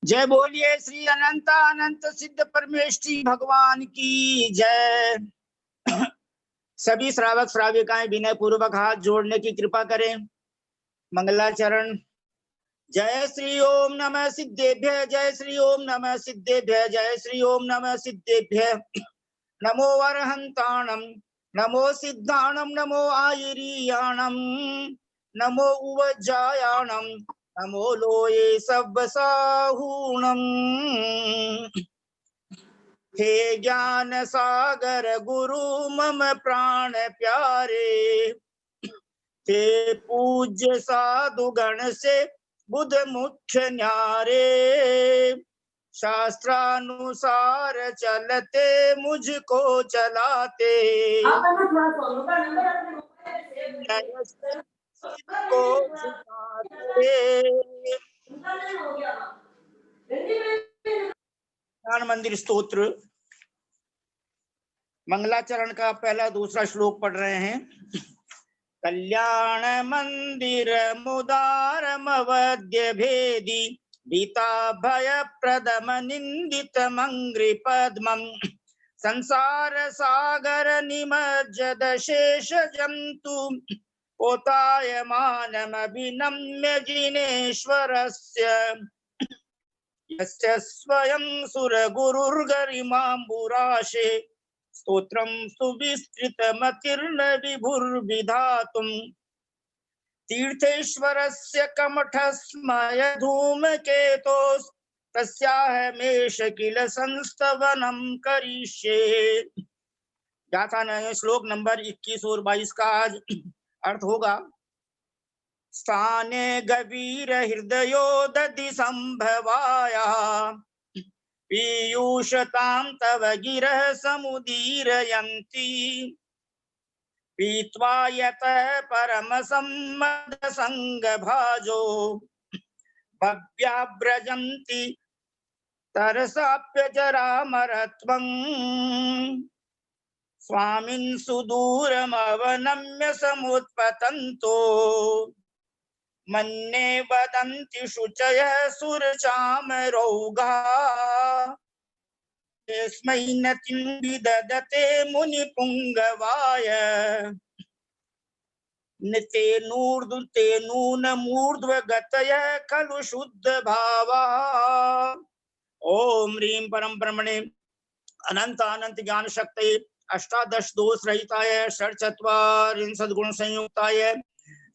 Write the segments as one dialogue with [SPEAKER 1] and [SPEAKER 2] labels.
[SPEAKER 1] जय बोलिए श्री अनंत अनंत सिद्ध परमेष्ठी भगवान की जय। सभी श्रावक श्राविकाएं विनय पूर्वक हाथ जोड़ने की कृपा करें। मंगलाचरण। जय श्री ओम नमः सिद्धेभ्य, जय श्री ओम नमः सिद्धेभ्य, जय श्री ओम नमः सिद्धेभ्य। नमो वरहंताणम, नमो सिद्धाणम, नमो आयिरीयाणम, नमो उवज्जायाणम, नमो लोये सब्बसाहूणम। हे ज्ञान सागर गुरु मम प्राण प्यारे, हे पूज्य साधु गण से बुध मुख्य न्यारे, शास्त्रानुसार चलते मुझको चलाते, को सिखाते। ज्ञान मंदिर स्तोत्र मंगलाचरण का पहला दूसरा श्लोक पढ़ रहे हैं। कल्याण मंदिर मुदारमवद्य भेदी, भीता भय प्रदम निंदित मंग्रि पद्मं, संसार सागर निमज्जद शेष जंतु, पोतायमानमभिनम्य जिनेश्वरस्य, यस्य स्वयं सुर गुरुर्गरिमाम्बुराशे, स्तोत्रं सुविस्तृतमतिर्न विभुर्विधातुम्, तीर्थेश्वरस्य कमठस्मय धूमकेतोस्, तस्याहमेष किल संस्तवनं करिष्ये। गाथा नए श्लोक नंबर 21 और 22 का आज अर्थ होगा। स्थाने गवीर हृदयो दधि संभवाया, पीयूषतां तव गिरः समुदीरयन्ति, पीत्वा यतः परम सम्मद संग भाजो, भव्याव्रजन्ति तरसाप्यजरामरत्वं, स्वामिन् सुदूरमवनम्य समुत्पतन्तो, मन्ये वदन्ति शुचयः सुरचामरौघा, तस्मै नतिं विदधते मुनिपुङ्गवाय, तेनून मूर्ध्वगतयः खलु शुद्ध भावा। ओम ह्रीं परम ब्रह्मणे अनंत अनंत ज्ञान शक्ति अष्टादश दोष रहिताय षट्चत्वारिंशत् गुण संयुक्ताय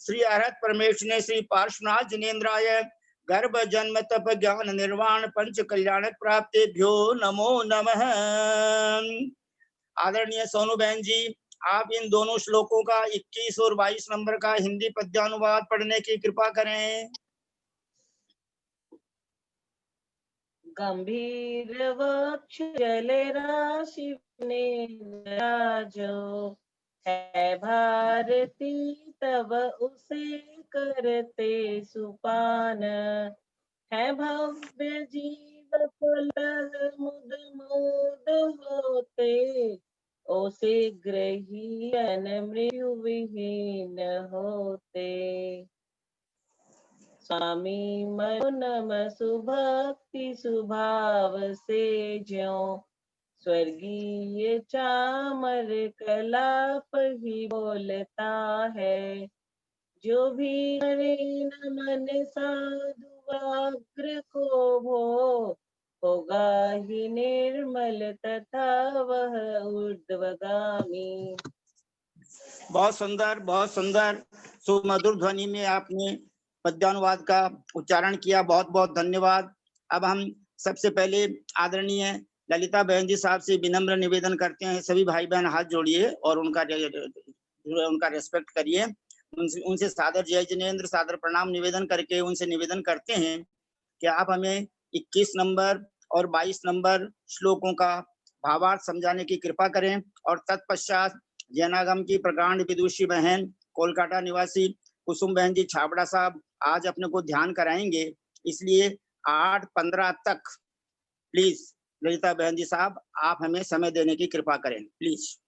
[SPEAKER 1] श्री अरहत परमेश्वरने श्री पार्श्वनाथ जिनेन्द्राय गर्भ जन्म तप ज्ञान निर्वाण पंच कल्याण प्राप्तेभ्यो नमो नमः। आदरणीय सोनू बहन जी, आप इन दोनों श्लोकों का 21 और 22 नंबर का हिंदी पद्यानुवाद पढ़ने की कृपा करें।
[SPEAKER 2] गंभीर वक्ष जले राशि राजो, है भारती तब उसे करते सुपान, है भव्य जीव पुलह मुद मुद होते, ओसे ग्रहीयन मृत्यु विहीन होते। स्वामी मनो नम सुभक्ति सुभाव से ज्यों, स्वर्गीय चामर कलाप ही बोलता है, जो भी करे नमन साधु अग्र को भो, होगा ही निर्मल तथा वह ऊर्ध्वगामी।
[SPEAKER 1] बहुत सुंदर सुमधुर ध्वनि में आपने पद्यानुवाद का उच्चारण किया, बहुत बहुत धन्यवाद। अब हम सबसे पहले आदरणीय ललिता बहन जी साहब से विनम्र निवेदन करते हैं, सभी भाई बहन हाथ जोड़िए और उनका रेस्पेक्ट करिए। उनसे सादर जय जिनेन्द्र, सादर प्रणाम निवेदन करके उनसे निवेदन करते हैं कि आप हमें 21 नंबर और 22 नंबर श्लोकों का भावार्थ समझाने की कृपा करें। और तत्पश्चात जैनागम की प्रकांड विदुषी बहन कोलकाता निवासी कुसुम बहन जी छाबड़ा साहब आज अपने को ध्यान कराएंगे, इसलिए 8:15 तक प्लीज ललिता बहन जी साहब आप हमें समय देने की कृपा करें प्लीज।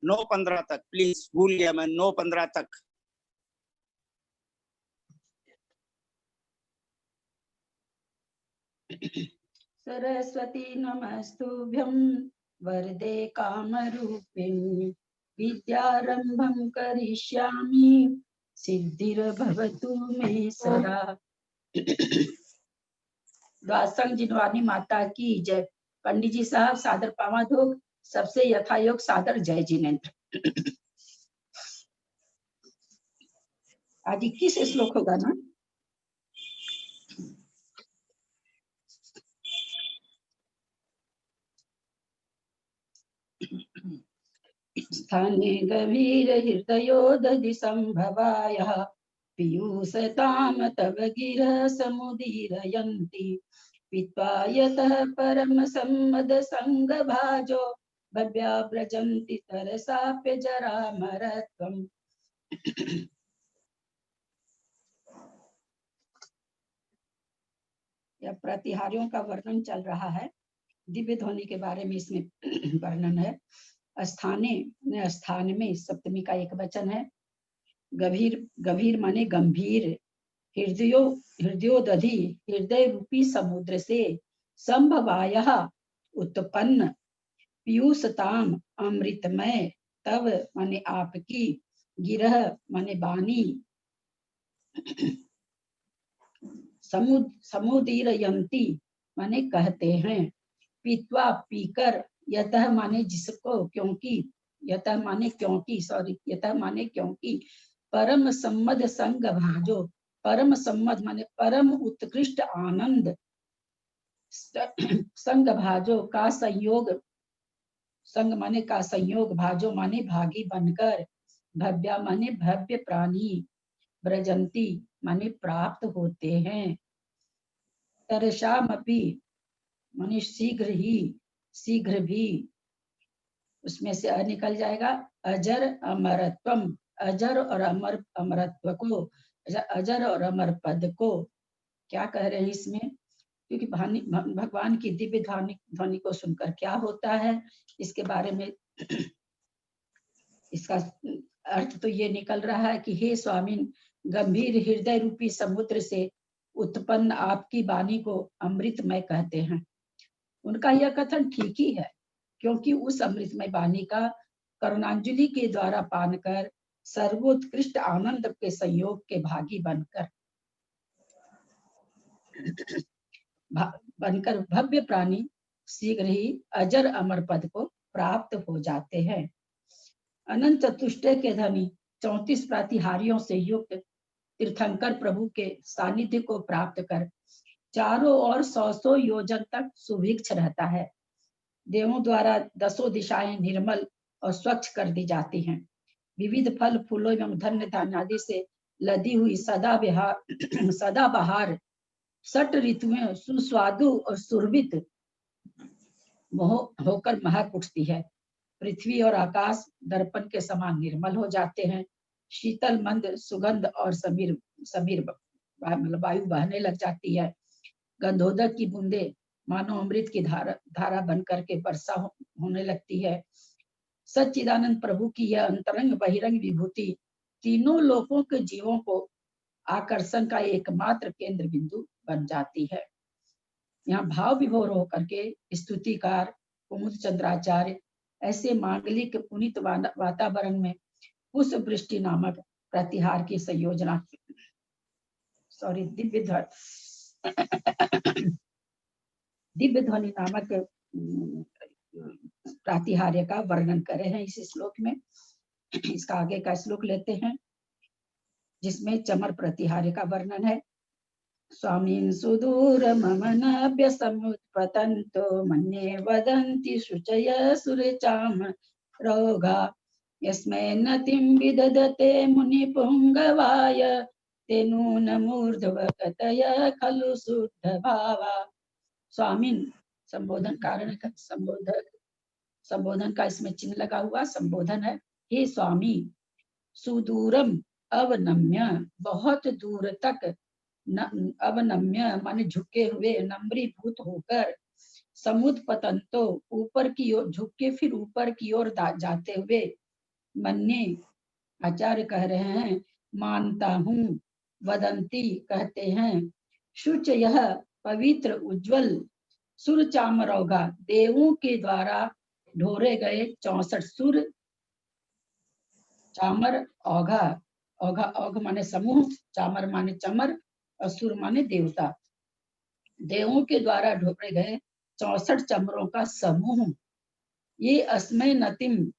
[SPEAKER 1] 9:15 तक प्लीज, भूल गया मैं, 9:15 तक।
[SPEAKER 3] सरस्वती नमस्तुभ्यं वरदे कामरूपिणी विद्यारंभं करिष्यामि सिद्धिर्भवतु मे सदा। द्वासंग जिनवानी माता की जय। पंडित जी साहब सादर पावा धो, सबसे यथायोग सादर जय जिनेन्द्र। आज 21 श्लोक होगा ना। स्थाने गभीर हृदयोदधि संभवायः पीयूषताम तव गिरः समुदीरयन्ति पीत्वा यतः परम सम्मद संग भाजो भव्याव्रजन्ति तरसाप्य जरामरत्वम्। यह प्रतिहारियों का वर्णन चल रहा है। दिव्य ध्वनि के बारे में इसमें वर्णन है। स्थाने स्थान में सप्तमी का एक वचन है। गभीर गभीर माने गंभीर, हृदयोदधि हृदय रूपी समुद्र से संभवायः उत्पन्न पीयूषताम अमृतमय तव माने आपकी गिरह माने बानी समुदीरयन्ति माने कहते हैं पीत्वा पीकर यतः माने जिसको क्योंकि यतः माने क्योंकि सॉरी यतः माने क्योंकि परम सम्मद संग भाजो परम सम्मद माने परम उत्कृष्ट आनंद संग भाजो का संयोग संग माने का संयोग भाजो माने भागी बनकर भव्या माने भव्य प्राणी ब्रजंती माने प्राप्त होते हैं तरसामपि माने शीघ्र भी उसमें से निकल जाएगा अजर अमरत्वम अजर और अमरत्व को अजर और अमर पद को क्या कह रहे हैं इसमें क्योंकि भगवान की दिव्य ध्वनि को सुनकर क्या होता है इसके बारे में इसका अर्थ तो ये निकल रहा है कि हे स्वामी गंभीर हृदय रूपी समुद्र से उत्पन्न आपकी वाणी को अमृतमय कहते हैं। उनका यह कथन ठीक ही है क्योंकि उस अमृतमय वाणी का करुणांजलि के द्वारा पान कर सर्वोत्कृष्ट आनंद के संयोग के भागी बनकर भव्य प्राणी शीघ्र ही अजर अमर पद को प्राप्त हो जाते हैं। अनंत चतुष्टय के धनी 34 प्रतिहारियों से युक्त तीर्थंकर प्रभु के सानिध्य को प्राप्त कर चारों ओर 100 योजन तक सुभिक्ष रहता है। देवों द्वारा 10 दिशाएं निर्मल और स्वच्छ कर दी जाती हैं। विविध फल फूलों एवं धन्य धान्य आदि से लदी हुई सदाबहार 6 ऋतुएं सुस्वादु और सुरभित होकर महक उठती है। पृथ्वी और आकाश दर्पण के समान निर्मल हो जाते हैं। शीतल मंद सुगंध और समीर वायु बहने लग जाती है। गंधोदक की बूंदे मानो अमृत की धारा बन करके वर्षा होने लगती है। सच्चिदानंद प्रभु की यह अंतरंग बहिरंग विभूति तीनों लोकों के जीवों को आकर्षण का एकमात्र केंद्र बिंदु बन जाती है। यहाँ भाव विभोर होकर के स्तुतिकार कुमुद चंद्राचार्य ऐसे मांगलिक पुनित वातावरण में पुष्प वृष्टि नामक प्रतिहार की संयोजना दिव्य ध्वनि नामक प्रतिहार्य का वर्णन करे हैं इस श्लोक में। इसका आगे का श्लोक लेते हैं जिसमें चमर प्रतिहार्य का वर्णन है। स्वामीन सुदूर मम नभ्य समुत्पतन्तो मन्ये वदन्ति शुचय सुरचाम रोगा यस्मै नतिं विदधते मुनिपुंगवाय ते नून मूर्ध्वगतय खलु शुद्ध भावा। स्वामीन संबोधन कारण का संबोधन का इसमें चिन्ह लगा हुआ संबोधन है। हे स्वामी सुदूरम अवनम्य बहुत दूर तक अवनम्य माने झुके हुए नम्रीभूत होकर समुत्पतंतो ऊपर की ओर झुक के फिर ऊपर की ओर जाते हुए मन्ने आचार्य कह रहे हैं मानता हूँ वदंती कहते हैं शुच यह पवित्र उज्जवल सुर चामरौघा, देवों के द्वारा ढोरे गए 64 सुर चामर औघा, औघा औघ माने समूह, चामर माने चमर और सुर माने देवता, देवों के द्वारा ढोरे गए 64 चमरों का समूह, ये अस्मय नतिम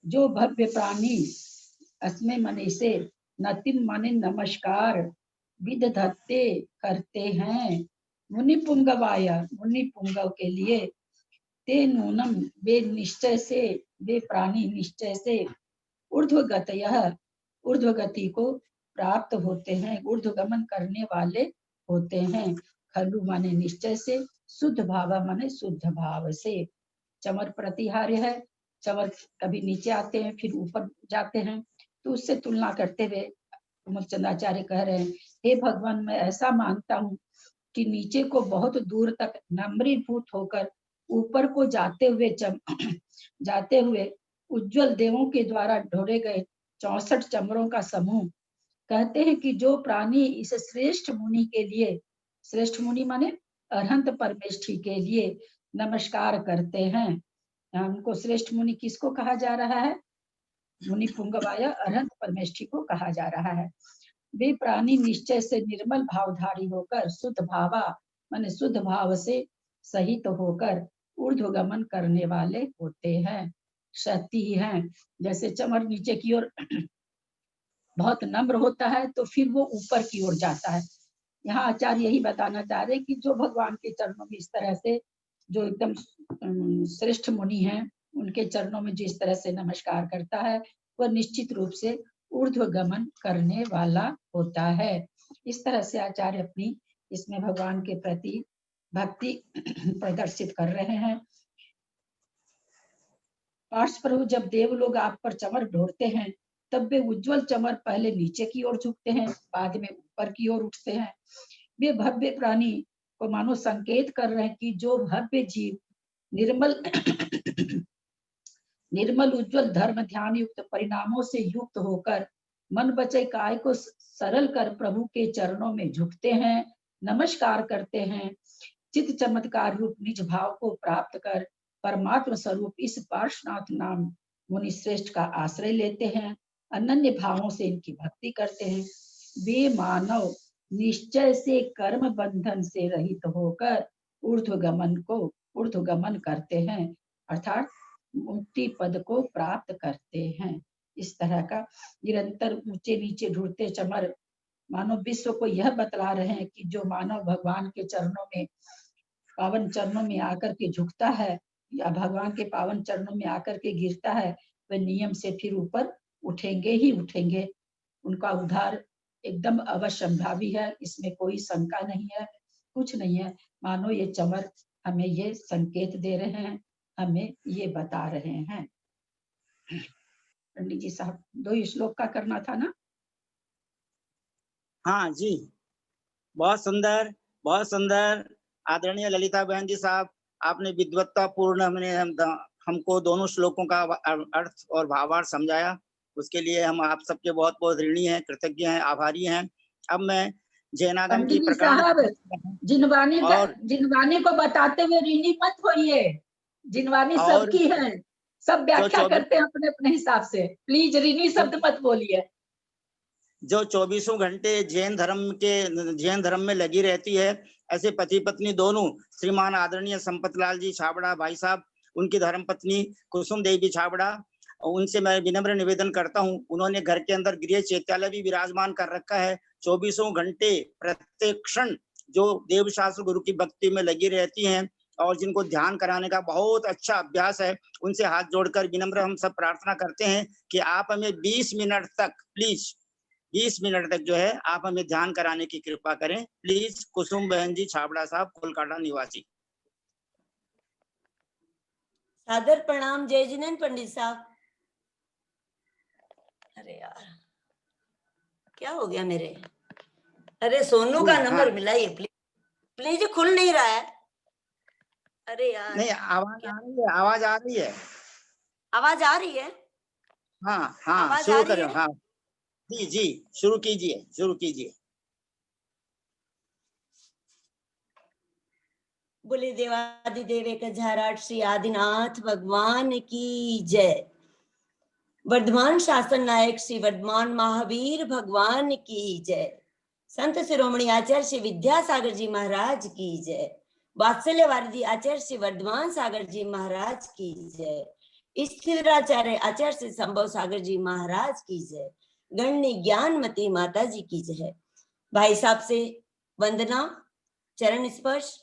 [SPEAKER 3] जो भव्य प्राणी, अस्मय माने से, नतिम माने नमस्कार, विद धत्ते करते हैं, मुनि पुंगवाय, मुनि पुंगव के लिए, ते नूनम वे निश्चय से, वे प्राणी निश्चय से, ऊर्ध्वगत यह ऊर्ध्वगति को प्राप्त होते हैं, ऊर्ध्वगमन करने वाले होते हैं, खलु माने निश्चय से, शुद्ध भाव माने शुद्ध भाव से। चमर प्रतिहार्य है, चमर कभी नीचे आते हैं फिर ऊपर जाते हैं, तो उससे तुलना करते हुए चंद्राचार्य कह रहे हैं, हे भगवान मैं ऐसा मानता हूँ कि नीचे को बहुत दूर तक नम्रीभूत होकर ऊपर को जाते हुए उज्जवल देवों के द्वारा ढोरे गए 64 चमरों का समूह, कहते हैं कि जो प्राणी इस श्रेष्ठ मुनि के लिए, श्रेष्ठ मुनि माने अरहंत परमेष्ठी के लिए नमस्कार करते हैं। हमको श्रेष्ठ मुनि किसको कहा जा रहा है? मुनि पुंगवाय अरहंत परमेष्ठी को कहा जा रहा है। वे प्राणी निश्चय से निर्मल भावधारी होकर शुद्ध भावा माने शुद्ध भाव से सहित होकर ऊर्ध्वगमन करने वाले होते हैं, शक्ति हैं। जैसे चमर नीचे की ओर बहुत नम्र होता है तो फिर वो ऊपर की ओर जाता है। यहाँ आचार्य यही बताना चाह रहे कि जो भगवान के चरणों में इस तरह से, जो एकदम श्रेष्ठ मुनि हैं, उनके चरणों में जिस तरह से नमस्कार करता है वह निश्चित रूप से ऊर्ध्वगमन करने वाला होता है। इस तरह से आचार्य अपनी इसमें भगवान के प्रति भक्ति प्रदर्शित कर रहे हैं। पार्श प्रभु, जब देव लोग आप पर चमर ढोरते हैं तब वे उज्जवल चमर पहले नीचे की ओर झुकते हैं, बाद में ऊपर की ओर उठते हैं। वे भव्य प्राणी को मानो संकेत कर रहे हैं कि जो भव्य जीव निर्मल निर्मल उज्जवल धर्म ध्यान युक्त परिणामों से युक्त होकर मन बचे काय को सरल कर प्रभु के चरणों में झुकते हैं, नमस्कार करते हैं, चित चमत्कार रूप निज भाव को प्राप्त कर परमात्मा स्वरूप इस पार्श्वनाथ नाम मुनि श्रेष्ठ का आश्रय लेते हैं, अनन्य भावों से इनकी भक्ति करते हैं। वे मानव निश्चय से कर्म बंधन से रहित होकर ऊर्ध्वगमन करते हैं, अर्थात मुक्ति पद को प्राप्त करते हैं। इस तरह का निरंतर ऊंचे नीचे ढूंढते चमर मानव विश्व को यह बतला रहे हैं कि जो मानव भगवान के चरणों में, पावन चरणों में आकर के झुकता है या भगवान के पावन चरणों में आकर के गिरता है, वह नियम से फिर ऊपर उठेंगे ही उठेंगे। उनका उद्धार एकदम अवश्यंभावी है, इसमें कोई शंका नहीं है, कुछ नहीं है। मानो ये चमर हमें ये संकेत दे रहे हैं, हमें ये बता रहे हैं। पंडित जी साहब, 2 श्लोक का करना था ना?
[SPEAKER 1] हाँ जी, बहुत सुंदर, बहुत सुंदर। आदरणीय ललिता बहन जी साहब, आपने विद्वत्ता पूर्ण हमको दोनों श्लोकों का अर्थ और भावार्थ समझाया, उसके लिए हम आप सबके बहुत बहुत ऋणी हैं, कृतज्ञ हैं, आभारी हैं। अब मैं जैनागम की प्रकरण
[SPEAKER 3] जिनवानी को बताते हुए ऋणी मत होइए, जिनवानी सबकी है, सब व्याख्या करते हैं अपने अपने हिसाब से, प्लीज ऋणी शब्द मत बोलिए।
[SPEAKER 1] जो 24 घंटे जैन धर्म में लगी रहती है, ऐसे पति पत्नी दोनों, श्रीमान आदरणीय संपतलाल जी छाबड़ा भाई साहब, उनकी धर्म पत्नी कुसुम देवी छाबड़ा, उनसे मैं विनम्र निवेदन करता हूं, उन्होंने घर के अंदर गृह चैत्यालय भी विराजमान कर रखा है। 24 घंटे प्रत्येक क्षण जो देवशास्त्र गुरु की भक्ति में लगी रहती हैं और जिनको ध्यान कराने का बहुत अच्छा अभ्यास है, उनसे हाथ जोड़कर विनम्र हम सब प्रार्थना करते हैं कि आप हमें 20 मिनट तक, प्लीज 20 मिनट तक जो है आप हमें ध्यान कराने की कृपा करें, प्लीज। कुसुम बहन जी छाबड़ा साहब, कोलकाता निवासी।
[SPEAKER 4] सादर प्रणाम जय जिनेन्द्र पंडित साहब। अरे यार क्या हो गया मेरे? अरे सोनू का नंबर मिलाइए प्लीज, प्लीज खुल नहीं रहा है। अरे यार
[SPEAKER 1] नहीं, आवाज आ रही है, आवाज आ रही है,
[SPEAKER 4] आवाज आ रही है।
[SPEAKER 1] हाँ हाँ, शुरू करें। हाँ जी जी, शुरू कीजिए, शुरू कीजिए।
[SPEAKER 4] बोले देवादिदेव एक हजाराट श्री आदिनाथ भगवान की जय। वर्धमान शासन नायक श्री वर्धमान महावीर भगवान की जय। संत शिरोमणि आचार्य श्री विद्यासागर जी महाराज की जय। वात्सल्य वारिधि आचार्य श्री वर्धमान सागर जी महाराज की जय। स्थिराचार्य आचार्य श्री संभव सागर जी महाराज की जय। गण्य ज्ञानमती माता जी की जय। भाई साहब से वंदना, चरण स्पर्श।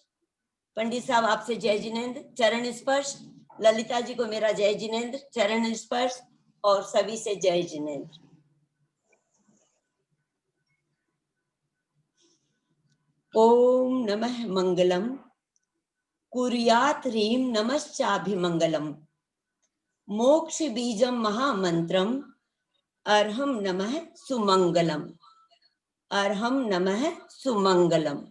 [SPEAKER 4] पंडित साहब आपसे जय जिनेन्द्र, चरण स्पर्श। ललिता जी को मेरा जय जिनेन्द्र, चरण स्पर्श। और सभी से जय जिनेन्द्र। ओम नमः मंगलम कुर्यात ह्रीं नमश्चाभिमंगलम मोक्ष बीजम महामंत्रम अर्हम नमः सुमंगलम अर्हम नमः सुमंगलम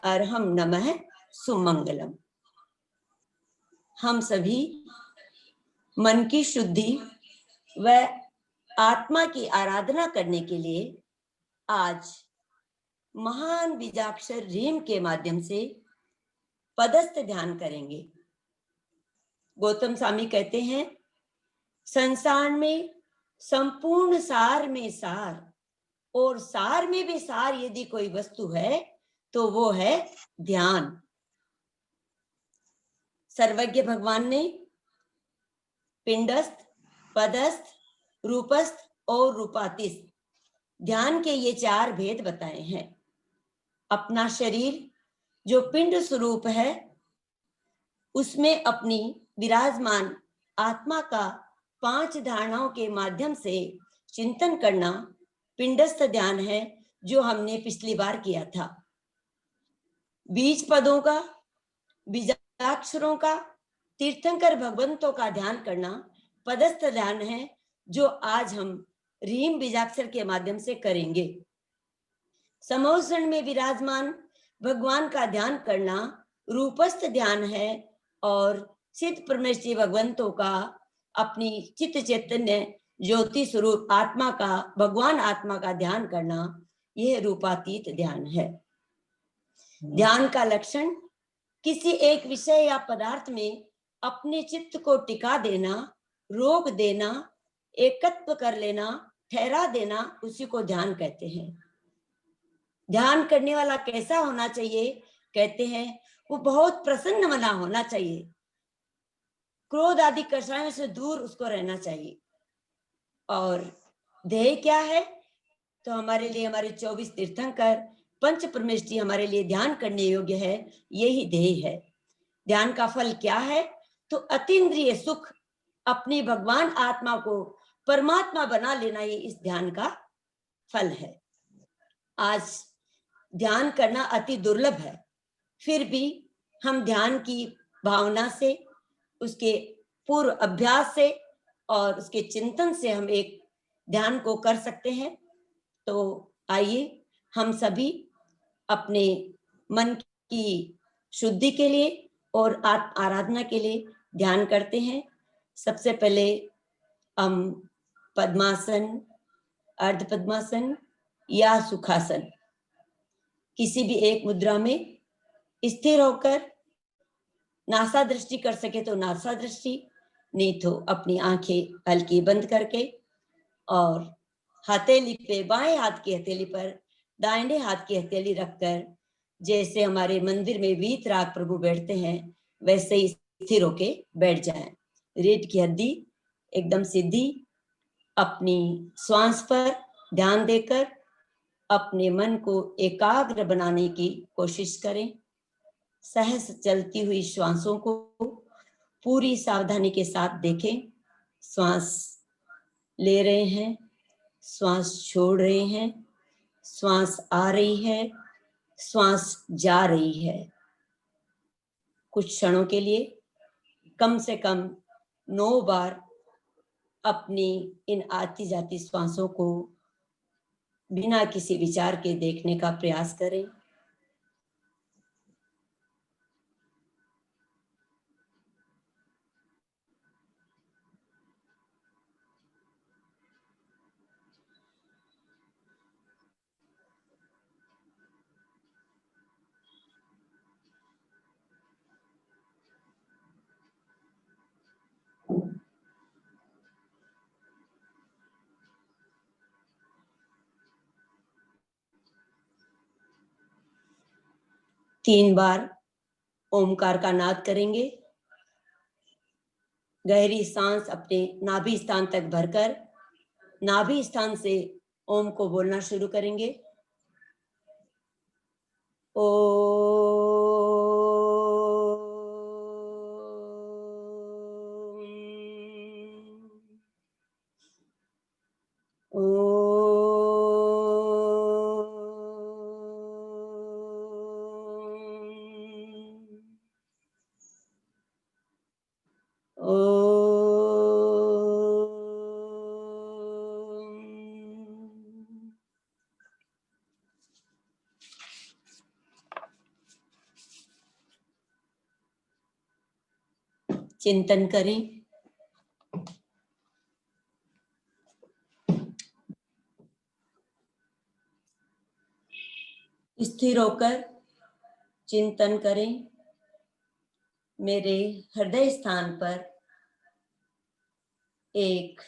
[SPEAKER 4] अर्हम नमः सुमंगलम। हम सभी मन की शुद्धि व आत्मा की आराधना करने के लिए आज महान बीजाक्षर रीम के माध्यम से पदस्थ ध्यान करेंगे। गौतम स्वामी कहते हैं, संसार में संपूर्ण सार में सार और सार में भी सार यदि कोई वस्तु है तो वो है ध्यान। सर्वज्ञ भगवान ने पिंडस्थ, पदस्थ, रूपस्थ और रूपातीत ध्यान के ये 4 भेद बताए हैं। अपना शरीर जो पिंड स्वरूप है उसमें अपनी विराजमान आत्मा का 5 धारणाओं के माध्यम से चिंतन करना पिंडस्थ ध्यान है, जो हमने पिछली बार किया था। बीज पदों का, बीजाक्षरों का, तीर्थंकर भगवंतों का ध्यान करना पदस्थ ध्यान है, जो आज हम रीम बीजाक्षर के माध्यम से करेंगे। समोषण में विराजमान भगवान का ध्यान करना रूपस्थ ध्यान है और सिद्ध परमेश्वरी भगवंतों का अपनी चित्त चैतन्य ज्योति स्वरूप आत्मा का, भगवान आत्मा का ध्यान करना यह रूपातीत ध्यान है। ध्यान का लक्षण किसी एक विषय या पदार्थ में अपने चित्त को टिका देना, रोक देना, एकत्व कर लेना, ठहरा देना, उसी को ध्यान कहते हैं। ध्यान करने वाला कैसा होना चाहिए? कहते हैं वो बहुत प्रसन्न मना होना चाहिए, क्रोध आदि कषायों से दूर उसको रहना चाहिए। और ध्येय क्या है? तो हमारे लिए हमारे 24 तीर्थंकर पंच परमेष्ठी हमारे लिए ध्यान करने योग्य है, यही ध्येय है। ध्यान का फल क्या है? तो अतीन्द्रिय सुख, अपनी भगवान आत्मा को परमात्मा बना लेना, ये इस ध्यान का फल है। आज ध्यान करना अति दुर्लभ है, फिर भी हम ध्यान की भावना से, उसके पूर्व अभ्यास से और उसके चिंतन से हम एक ध्यान को कर सकते हैं। तो आइए हम सभी अपने मन की शुद्धि के लिए और आराधना के लिए ध्यान करते हैं। सबसे पहले हम पद्मासन, अर्ध पद्मासन या सुखासन, किसी भी एक मुद्रा में स्थिर होकर नासा दृष्टि कर सके तो नासा दृष्टि, नहीं तो अपनी आंखें हल्की बंद करके और हथेली पे, बाएं हाथ की हथेली पर दाहिने हाथ की हथेली रखकर, जैसे हमारे मंदिर में वीतराग प्रभु बैठते हैं वैसे ही स्थिर होके बैठ जाएं। रीढ़ की हड्डी एकदम सीधी, अपनी श्वास पर ध्यान देकर अपने मन को एकाग्र बनाने की कोशिश करें। सहज चलती हुई श्वासों को पूरी सावधानी के साथ देखें। श्वास ले रहे हैं, श्वास छोड़ रहे हैं, श्वास आ रही है, श्वास जा रही है। कुछ क्षणों के लिए कम से कम 9 बार अपनी इन आती जाती श्वासों को बिना किसी विचार के देखने का प्रयास करें। 3 बार ओमकार का नाद करेंगे। गहरी सांस अपने नाभि स्थान तक भरकर नाभि स्थान से ओम को बोलना शुरू करेंगे। ओ चिंतन करें। स्थिर होकर चिंतन करें। मेरे हृदय स्थान पर एक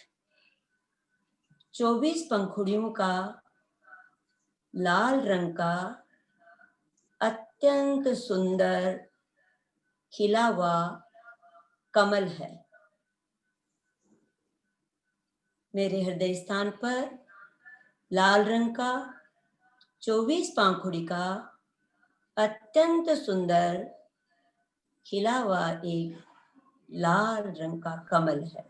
[SPEAKER 4] 24 पंखुड़ियों का लाल रंग का अत्यंत सुंदर खिला हुआ कमल है। मेरे हृदय स्थान पर लाल रंग का 24 पंखुड़ी का अत्यंत सुंदर खिला हुआ एक लाल रंग का कमल है।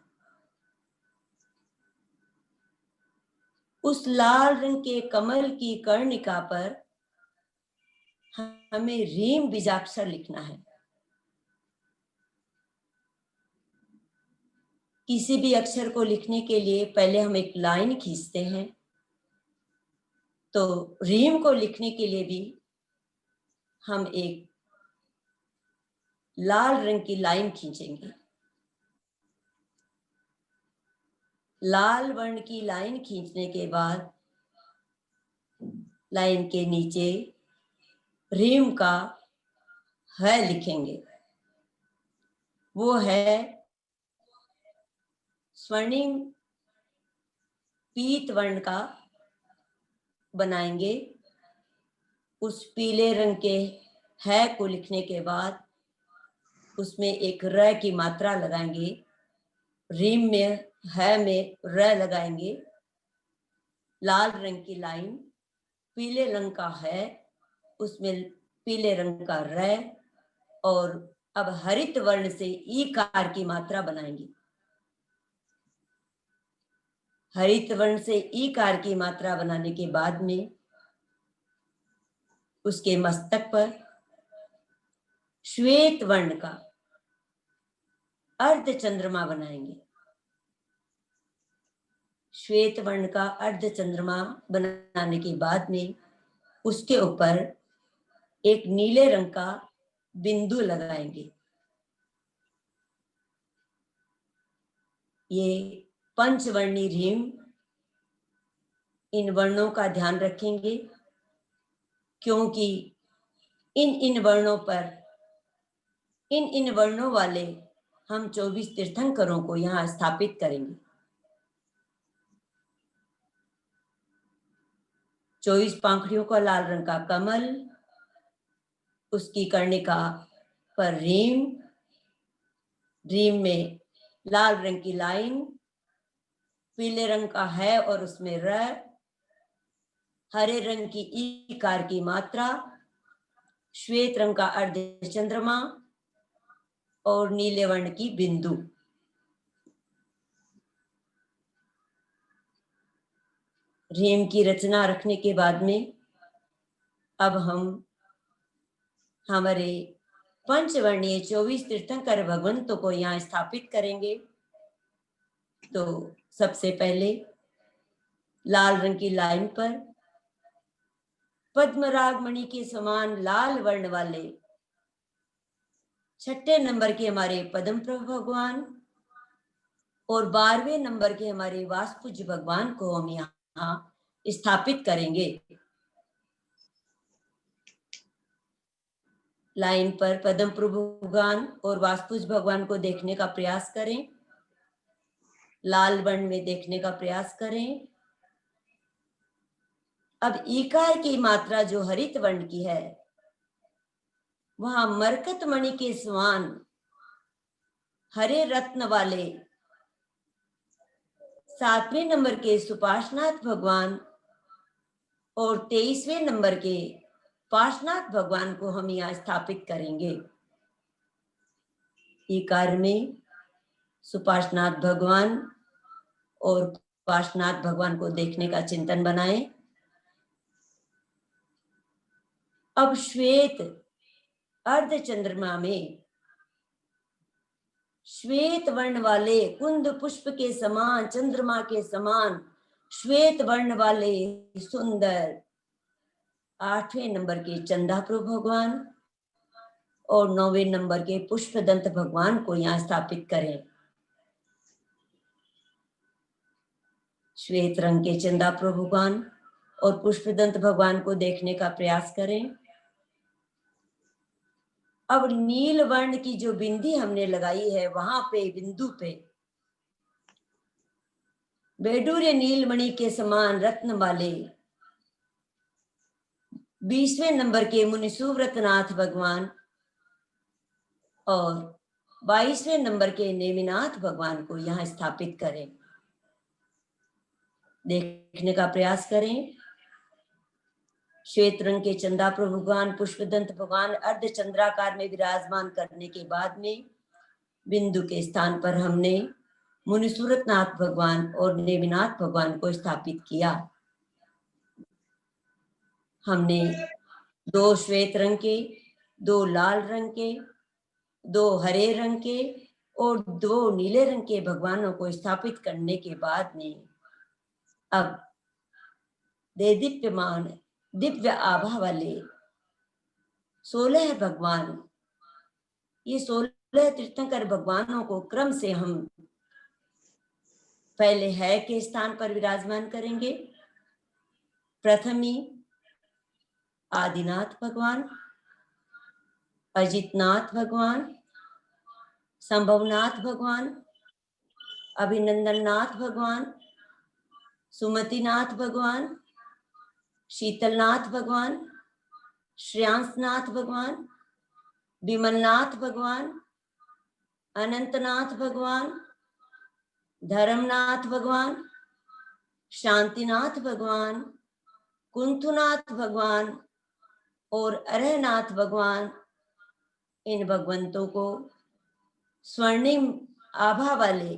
[SPEAKER 4] उस लाल रंग के कमल की कर्णिका पर हमें रीम बीजाक्षर लिखना है। किसी भी अक्षर को लिखने के लिए पहले हम एक लाइन खींचते हैं, तो रीम को लिखने के लिए भी हम एक लाल रंग की लाइन खींचेंगे। लाल वर्ण की लाइन खींचने के बाद लाइन के नीचे रीम का है लिखेंगे। वो है स्वर्णिम पीत वर्ण का बनाएंगे। उस पीले रंग के है को लिखने के बाद उसमें एक र की मात्रा लगाएंगे। रीम में है में र लगाएंगे। लाल रंग की लाइन, पीले रंग का है, उसमें पीले रंग का र, और अब हरित वर्ण से ईकार की मात्रा बनाएंगे। हरित वर्ण से ईकार की मात्रा बनाने के बाद में उसके मस्तक पर श्वेत वर्ण का अर्ध चंद्रमा बनाएंगे। श्वेत वर्ण का अर्ध चंद्रमा बनाने के बाद में उसके ऊपर एक नीले रंग का बिंदु लगाएंगे। ये पंचवर्णी रीम, इन वर्णों का ध्यान रखेंगे क्योंकि इन वर्णों पर इन वर्णों वाले हम 24 तीर्थंकरों को यहाँ स्थापित करेंगे। 24 पंखुड़ियों का लाल रंग का कमल, उसकी कर्णिका पर रीम, रीम में लाल रंग की लाइन, पीले रंग का है और उसमें र, हरे रंग की ईकार की मात्रा, श्वेत रंग का अर्ध चंद्रमा और नीले वर्ण की बिंदु। रीम की रचना रखने के बाद में अब हम हमारे पंचवर्णीय 24 तीर्थंकर भगवंतों को यहाँ स्थापित करेंगे। तो सबसे पहले लाल रंग की लाइन पर पद्मराग मणि के समान लाल वर्ण वाले 6ठे नंबर के हमारे पद्म प्रभु भगवान और 12वें नंबर के हमारे वासपूज्य भगवान को हम यहाँ स्थापित करेंगे। लाइन पर पद्म प्रभु भगवान और वासपूज्य भगवान को देखने का प्रयास करें। लाल वर्ण में देखने का प्रयास करें। अब ईकार की मात्रा जो हरित वर्ण की है वहां मरकत मणि के समान हरे रत्न वाले 7वें नंबर के सुपार्श्वनाथ भगवान और 23वें नंबर के पार्श्वनाथ भगवान को हम यहाँ स्थापित करेंगे। ये कार्य में सुपार्श्वनाथ भगवान और पार्श्वनाथ भगवान को देखने का चिंतन बनाएं। अब श्वेत अर्ध चंद्रमा में श्वेत वर्ण वाले कुंद पुष्प के समान, चंद्रमा के समान श्वेत वर्ण वाले सुंदर 8वें नंबर के चंदाप्रभु भगवान और 9वें नंबर के पुष्पदंत भगवान को यहाँ स्थापित करें। श्वेत रंग के चंदाप्रभु भगवान और पुष्पदंत भगवान को देखने का प्रयास करें। अब नील वर्ण की जो बिंदी हमने लगाई है, वहां पे बिंदु पे बैडूर्य नीलमणि के समान रत्न वाले 20वें नंबर के मुनि सुव्रतनाथ भगवान और 22वें नंबर के नेमिनाथ भगवान को यहाँ स्थापित करें। देखने का प्रयास करें। श्वेत रंग के चंदाप्रभु भगवान, पुष्पदंत भगवान अर्ध चंद्राकार में विराजमान करने के बाद में बिंदु के स्थान पर हमने मुनि सुव्रतनाथ भगवान और नेमिनाथ भगवान को स्थापित किया। हमने 2 श्वेत रंग के, 2 लाल रंग के, 2 हरे रंग के और 2 नीले रंग के भगवानों को स्थापित करने के बाद में अब देदीप्यमान दिव्य आभा वाले 16 भगवान, ये 16 तीर्थंकर भगवानों को क्रम से हम पहले है के स्थान पर विराजमान करेंगे। प्रथमी आदिनाथ भगवान, अजितनाथ भगवान, संभवनाथ भगवान, अभिनंदननाथ भगवान, सुमतिनाथ भगवान, शीतलनाथ भगवान, श्रेयांसनाथ भगवान, विमलनाथ भगवान, अनंतनाथ भगवान, धर्मनाथ भगवान, शांतिनाथ भगवान, कुंथुनाथ भगवान और अरहनाथ भगवान, इन भगवंतों को स्वर्णिम आभा वाले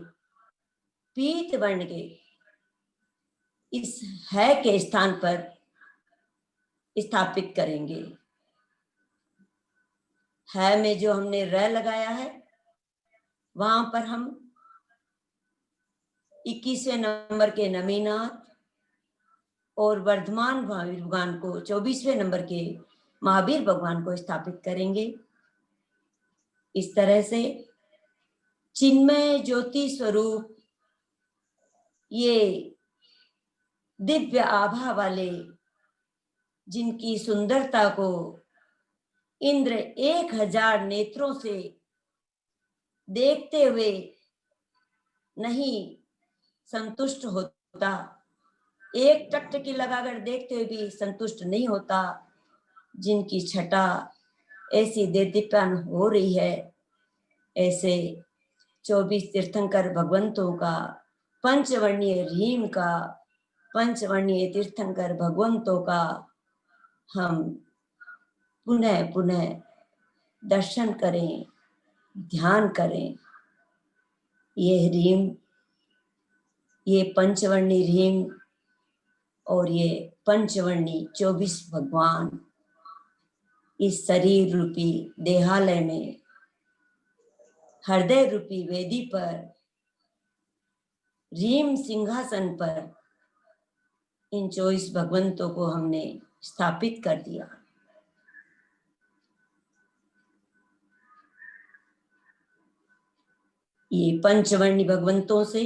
[SPEAKER 4] पीत वर्ण के इस है के स्थान पर स्थापित करेंगे। है में जो हमने र लगाया है, वहां पर हम 21वें नंबर के नमीनाथ और वर्धमान महावीर भगवान को 24वें नंबर के महावीर भगवान को स्थापित करेंगे। इस तरह से चिन्मय ज्योति स्वरूप ये दिव्य आभा वाले, जिनकी सुंदरता को इंद्र 1000 नेत्रों से देखते हुए नहीं संतुष्ट होता, एक टकटकी लगाकर देखते हुए भी संतुष्ट नहीं होता, जिनकी छटा ऐसी देदीप्यमान हो रही है, ऐसे 24 तीर्थंकर भगवंतों का, पंचवर्णीय रीम का, पंचवर्णीय तीर्थंकर भगवंतों का हम पुनः पुनः दर्शन करें, ध्यान करें। ये रीम, ये पंचवर्णी रीम और ये पंचवर्णी 24 भगवान इस शरीर रूपी देहालय में हृदय रूपी वेदी पर रीम सिंहासन पर इन 24 भगवंतों को हमने स्थापित कर दिया। ये पंचवर्णी भगवंतों से,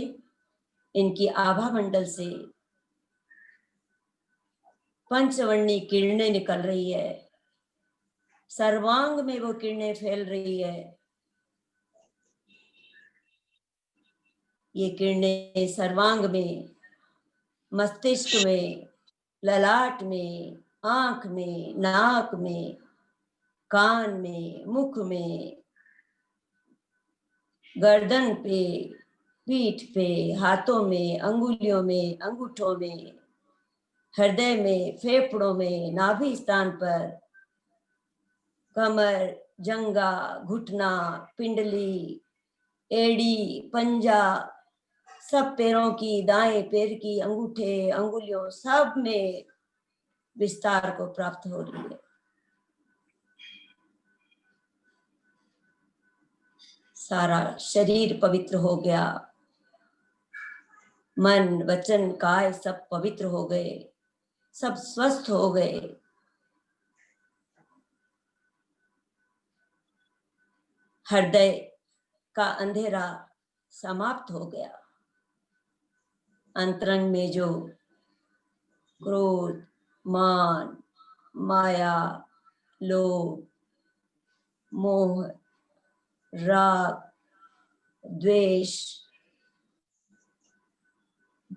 [SPEAKER 4] इनकी आभा मंडल से पंचवर्णी किरणें निकल रही है, सर्वांग में वो किरणें फैल रही है। ये किरणें सर्वांग में, मस्तिष्क में, ललाट में, आंख में, नाक में, कान में, मुख में, गर्दन पे, पीठ पे, हाथों में, अंगुलियों में, अंगूठों में, हृदय में, फेफड़ों में, नाभि स्थान पर, कमर, जंगा, घुटना, पिंडली, एड़ी, पंजा, सब पैरों की, दाएं पैर की अंगूठे, अंगुलियों, सब में विस्तार को प्राप्त हो रही है। सारा शरीर पवित्र हो गया, मन, वचन, काय सब पवित्र हो गए, सब स्वस्थ हो गए। हृदय का अंधेरा समाप्त हो गया। अंतरंग में जो क्रोध, मान, माया, लोभ, मोह, राग, द्वेष,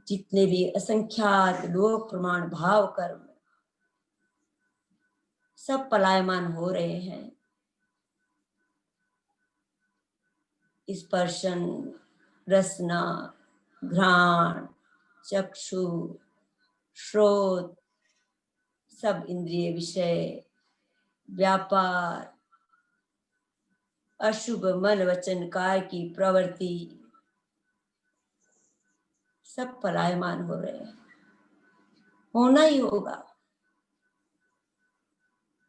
[SPEAKER 4] जितने भी असंख्यात लोक प्रमाण भाव कर्म सब पलायमान हो रहे हैं। स्पर्शन, रसना, घ्राण, चक्षु, श्रोत, सब इंद्रिय विषय, व्यापार, अशुभ मन वचन काय की प्रवृत्ति सब पलायमान हो रहे हैं। होना ही होगा।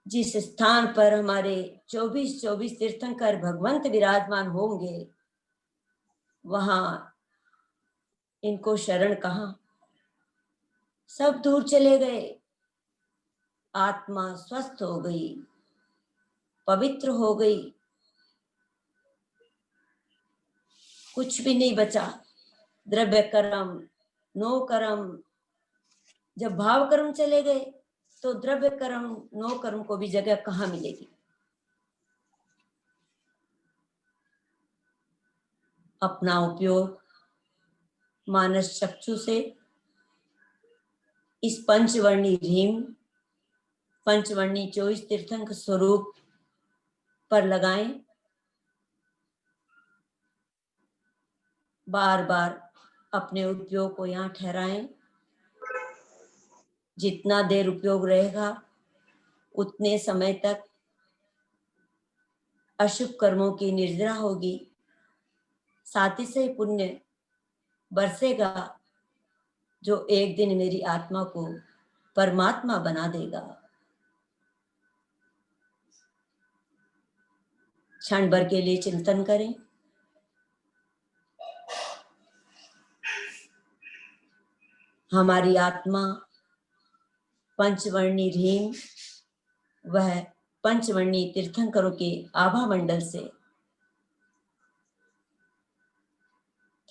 [SPEAKER 4] जिस स्थान पर हमारे 24 तीर्थंकर भगवंत विराजमान होंगे, वहां इनको शरण कहां? सब दूर चले गए। आत्मा स्वस्थ हो गई, पवित्र हो गई, कुछ भी नहीं बचा। द्रव्य कर्म, नो कर्म, जब भाव कर्म चले गए तो द्रव्य कर्म, नो कर्म को भी जगह कहाँ मिलेगी? अपना उपयोग मानस चक्षु से इस पंचवर्णी रीम, पंचवर्णी 24 तीर्थंकर स्वरूप पर लगाएं। बार बार अपने उपयोग को यहाँ ठहराएं। जितना देर उपयोग रहेगा उतने समय तक अशुभ कर्मों की निर्जरा होगी, साथ ही से पुण्य बरसेगा जो एक दिन मेरी आत्मा को परमात्मा बना देगा। क्षण भर के लिए चिंतन करें। हमारी आत्मा पंचवर्णी रीम वह पंचवर्णी तीर्थंकरों के आभा मंडल से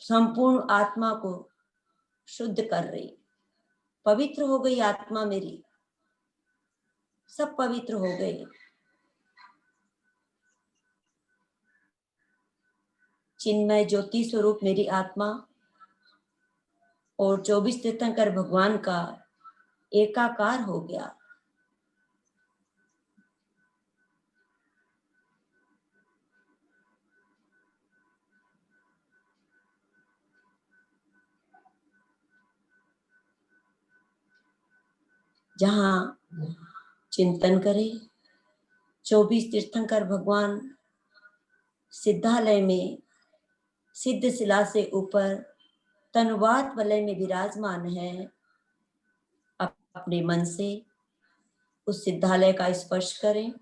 [SPEAKER 4] संपूर्ण आत्मा को शुद्ध कर रही। पवित्र हो गई आत्मा मेरी, सब पवित्र हो गए। चिन्मय ज्योति स्वरूप मेरी आत्मा और 24 तीर्थंकर भगवान का एकाकार हो गया। जहां चिंतन करें 24 तीर्थंकर भगवान सिद्धालय में सिद्ध शिला से ऊपर तनुवात वलय में विराजमान है। अपने मन से उस सिद्धालय का स्पर्श करें।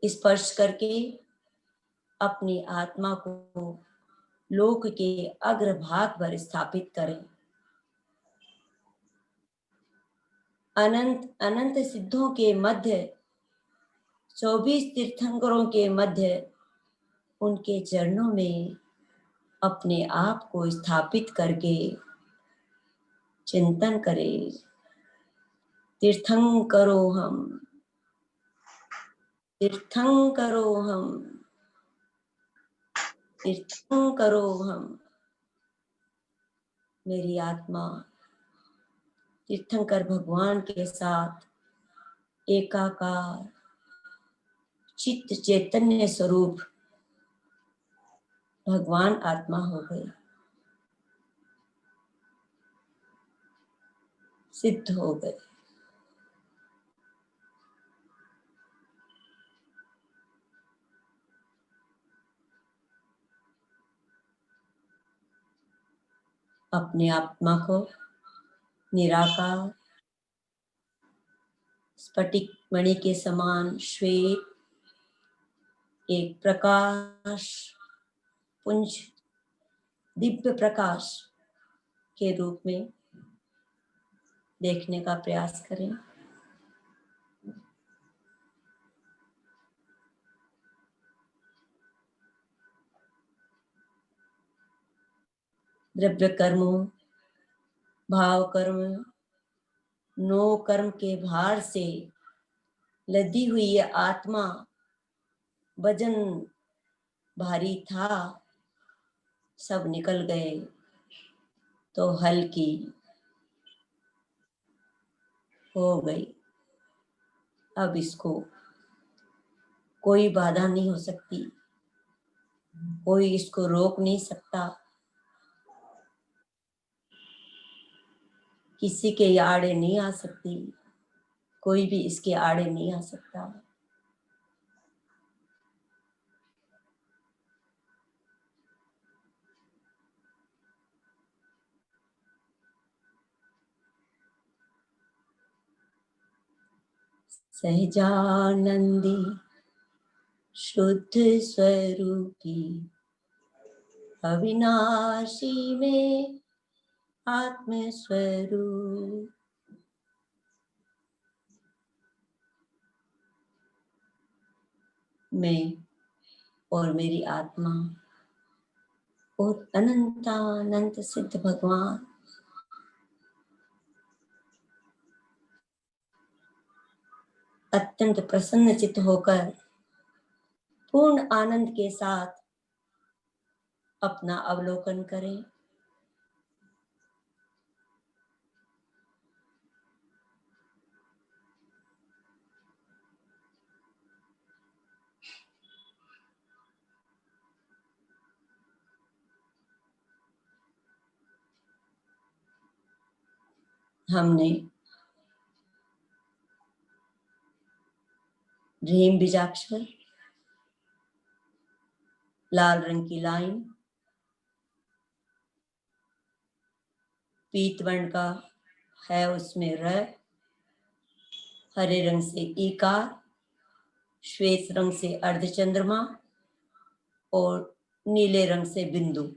[SPEAKER 4] स्पर्श करके अपनी आत्मा को लोक के अग्रभाग पर स्थापित करें। अनंत अनंत सिद्धों के मध्य 24 तीर्थंकरों के मध्य उनके चरणों में अपने आप को स्थापित करके चिंतन करें। तीर्थंकरो हम, तीर्थंकरो हम, तीर्थंकरो हम। मेरी आत्मा तीर्थंकर भगवान के साथ एकाकार चित्त चैतन्य स्वरूप भगवान आत्मा हो गए, सिद्ध हो गए। अपने आत्मा को निराकार स्फटिक मणि के समान श्वेत एक प्रकाश पुंज, दिव्य प्रकाश के रूप में देखने का प्रयास करें। द्रव्य कर्मों, भाव कर्म, नो कर्म के भार से लदी हुई ये आत्मा, वजन भारी था, सब निकल गए तो हल्की हो गई। अब इसको कोई बाधा नहीं हो सकती, कोई इसको रोक नहीं सकता, किसी के आड़े नहीं आ सकती, कोई भी इसके आड़े नहीं आ सकता। सहजानंदी शुद्ध स्वरूपी अविनाशी में आत्म स्वरूप, मैं और मेरी आत्मा और अनंतानंत सिद्ध भगवान अत्यंत प्रसन्न चित्त होकर पूर्ण आनंद के साथ अपना अवलोकन करें। हमने ह्रीम बीजाक्षर, लाल रंग की लाइन, पीत वर्ण का है उसमें र, हरे रंग से ईकार, श्वेत रंग से अर्धचंद्रमा और नीले रंग से बिंदु